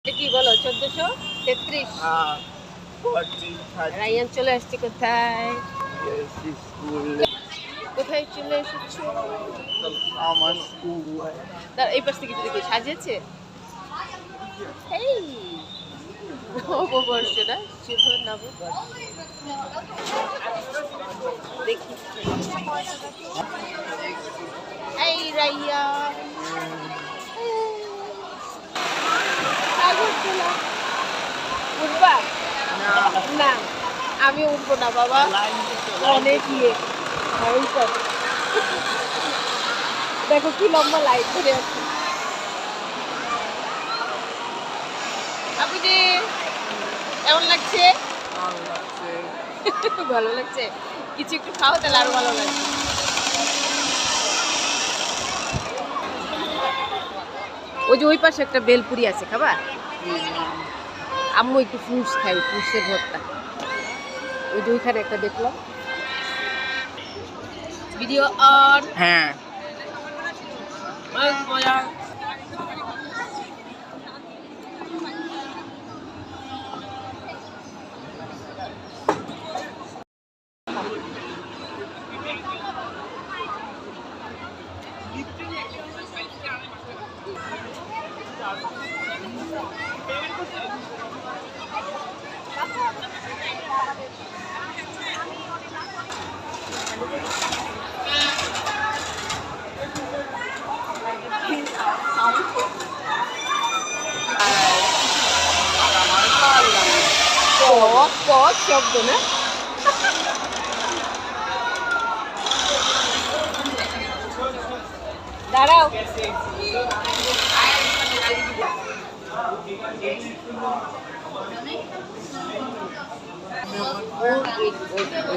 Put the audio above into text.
এটা কি বলো 1433? রায়ান চলে আসছে কোথায়? কোথায় চলে এসেছো? আমার স্কুল। তার এই পাশ থেকে যদি সাজিয়েছে এই নববর্ষ না, শুভ নববর্ষ। দেখি এই রাইয়া আগরতলা উঠবা না? আমি উঠবো না বাবা, অনেক ইয়ে ভয়ঙ্কর। দেখো কি লম্বা লাইট ধরে আছে। আপুজি কেমন লাগছে? ভালো লাগছে। কিছু একটু খাও তাহলে আরো ভালো লাগছে। ওই যে ওই পাশে একটা বেলপুরি আছে, খাবা? আম্মু একটু ফ্রুটস খাই, ফ্রুটসের ভর্তা। ওই যে ওইখানে একটা দেখলাম। Video on. হ্যাঁ পথ শব্দ না? দাঁড়াও।